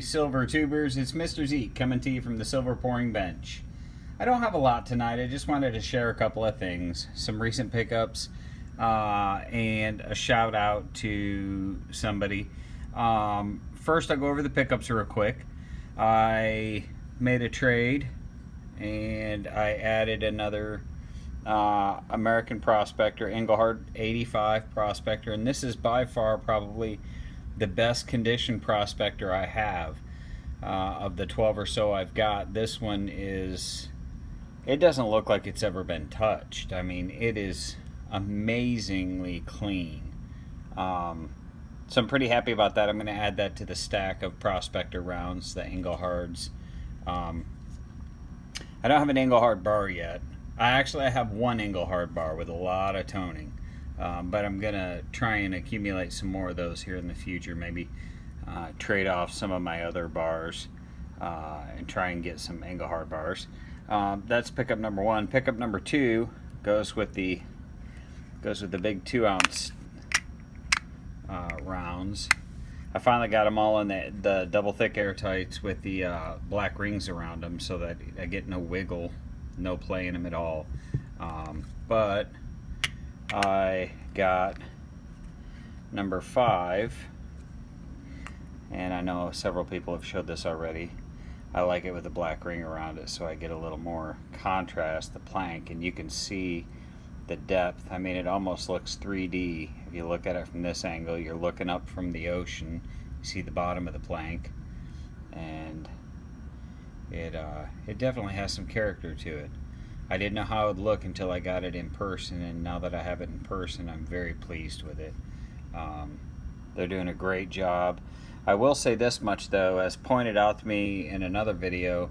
Silver Tubers, it's Mr. Zeke coming to you from the Silver Pouring Bench. I don't have a lot tonight. I just wanted to share a couple of things, some recent pickups, and a shout out to somebody. First, I'll go over the pickups real quick. I made a trade and I added another American Prospector, Engelhard 85 Prospector, and this is by far probably the best condition prospector I have. Of the 12 or so I've got, this one is, it doesn't look like it's ever been touched. I mean, it is amazingly clean. So I'm pretty happy about that. I'm going to add that to the stack of prospector rounds, the Engelhards. I don't have an Engelhard bar yet. I have one Engelhard bar with a lot of toning. But I'm going to try and accumulate some more of those here in the future. Maybe trade off some of my other bars and try and get some Engelhard bars. That's pickup number one. Pickup number two goes with the big 2-ounce rounds. I finally got them all in the double thick airtights with the black rings around them, so that I get no wiggle, no play in them at all. But I got number 5, and I know several people have showed this already. I like it with the black ring around it, so I get a little more contrast, the plank, and you can see the depth. I mean, it almost looks 3D. If you look at it from this angle, you're looking up from the ocean, you see the bottom of the plank, and it definitely has some character to it. I didn't know how it would look until I got it in person, and now that I have it in person, I'm very pleased with it. They're doing a great job. I will say this much though, as pointed out to me in another video,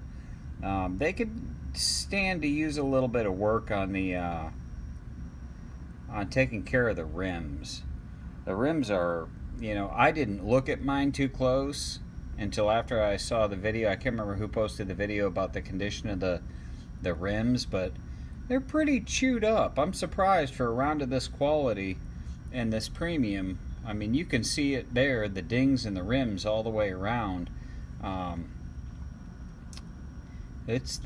they could stand to use a little bit of work on the on taking care of the rims. The rims are, I didn't look at mine too close until after I saw the video. I can't remember who posted the video about the condition of the rims, but they're pretty chewed up. I'm surprised for a round of this quality and this premium. I mean, you can see it there, the dings in the rims all the way around. It's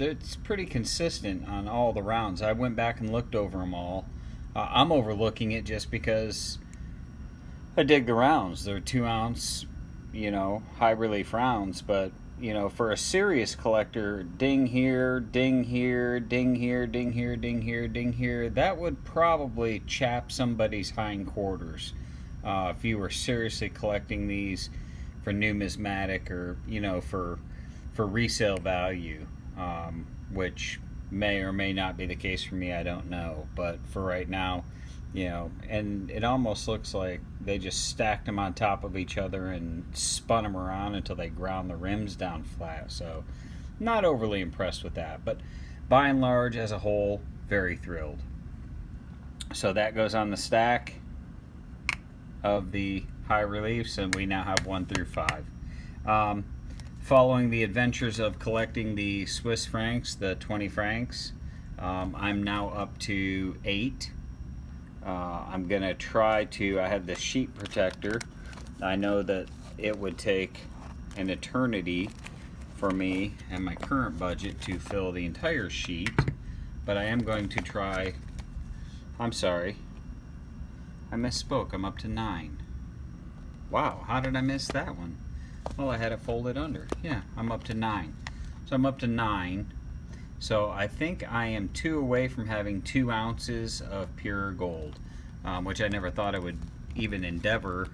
pretty consistent on all the rounds. I went back and looked over them all. I'm overlooking it just because I dig the rounds. They're 2-ounce, high relief rounds, but for a serious collector, ding here, ding here, ding here, ding here, ding here, ding here, that would probably chap somebody's hindquarters if you were seriously collecting these for numismatic or for resale value, which may or may not be the case for me. I don't know, but for right now, and it almost looks like they just stacked them on top of each other and spun them around until they ground the rims down flat. So not overly impressed with that, but by and large, as a whole, very thrilled. So that goes on the stack of the high reliefs, and we now have 1 through 5. Following the adventures of collecting the Swiss francs, the 20 francs, I'm now up to 8. I'm going to try to, I have the sheet protector. I know that it would take an eternity for me and my current budget to fill the entire sheet, but I am going to try. I'm sorry, I misspoke. I'm up to 9. Wow, how did I miss that one? Well, I had it folded under. Yeah, I'm up to 9. So I'm up to 9. So I think I am 2 away from having 2 ounces of pure gold, which I never thought I would even endeavor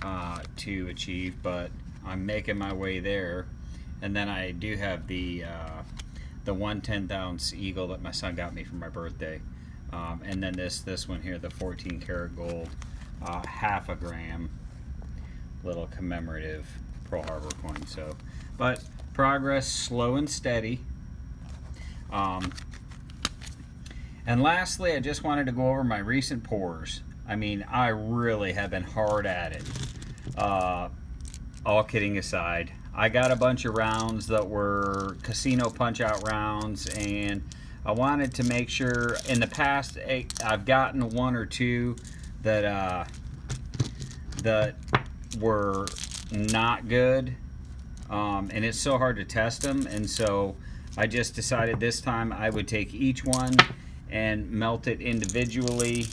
to achieve, but I'm making my way there. And then I do have the 1/10-ounce eagle that my son got me for my birthday, and then this one here, the 14 karat gold, half a gram, little commemorative Pearl Harbor coin. So, but progress slow and steady. And lastly, I just wanted to go over my recent pours. I mean, I really have been hard at it. All kidding aside, I got a bunch of rounds that were casino punch-out rounds, and I wanted to make sure. In the past, I've gotten 1 or 2 that were not good, and it's so hard to test them. And so I just decided this time I would take each one and melt it individually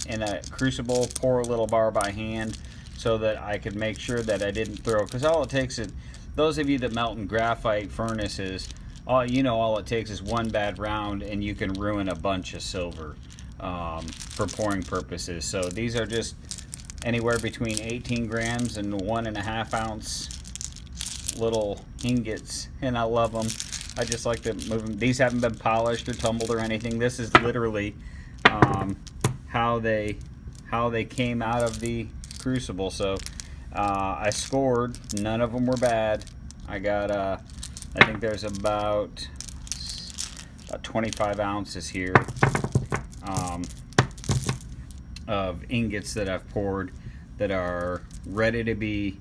in a crucible, pour a little bar by hand so that I could make sure that I didn't throw, because all it takes is, those of you that melt in graphite furnaces, all it takes is one bad round and you can ruin a bunch of silver for pouring purposes. So these are just anywhere between 18 grams and 1.5 ounce little ingots, and I love them. I just like to move them. These haven't been polished or tumbled or anything. This is literally how they came out of the crucible. So I scored. None of them were bad. I got I think there's about 25 ounces here of ingots that I've poured that are ready to be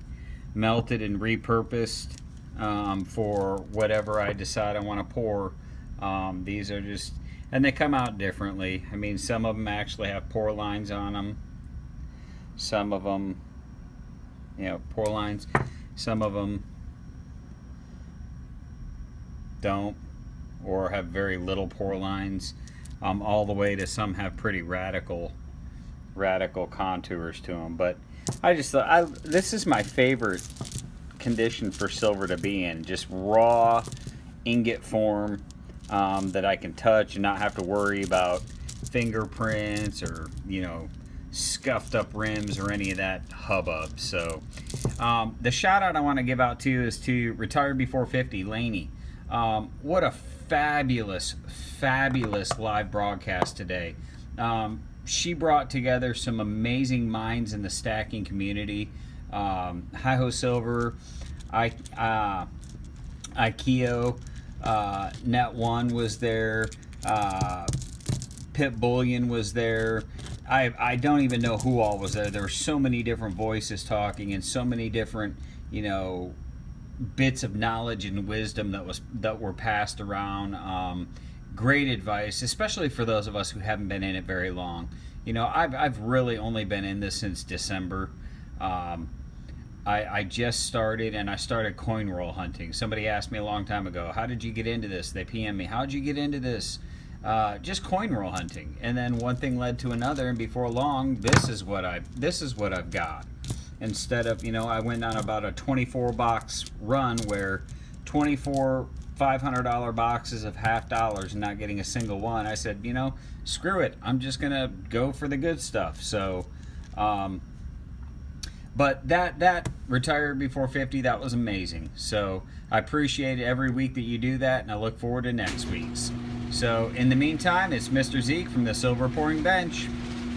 melted and repurposed for whatever I decide I want to pour. These are just, and they come out differently. I mean, some of them actually have pour lines on them. Some of them, pour lines. Some of them don't, or have very little pour lines, all the way to some have pretty radical contours to them. But I just thought, this is my favorite condition for silver to be in, just raw ingot form that I can touch and not have to worry about fingerprints or scuffed up rims or any of that hubbub. So the shout out I want to give out to is to Retired Before 50, Laney. What a fabulous live broadcast today. She brought together some amazing minds in the stacking community. Hi-Ho Silver, Ikeo, Net One was there, Pit Bullion was there. I don't even know who all was there. There were so many different voices talking and so many different, bits of knowledge and wisdom that were passed around. Great advice, especially for those of us who haven't been in it very long. I've really only been in this since December. I just started, and I started coin roll hunting. Somebody asked me a long time ago, how did you get into this? They PM'd me, how did you get into this? Just coin roll hunting. And then one thing led to another, and before long, this is what I've got. Instead of, I went on about a 24 box run where 24 $500 boxes of $50 and not getting a single one. I said, screw it. I'm just going to go for the good stuff. So, but that Retired Before 50, that was amazing. So I appreciate every week that you do that, and I look forward to next week's. So in the meantime, it's Mr. Zeke from the Silver Pouring Bench.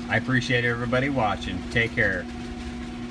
I appreciate everybody watching. Take care.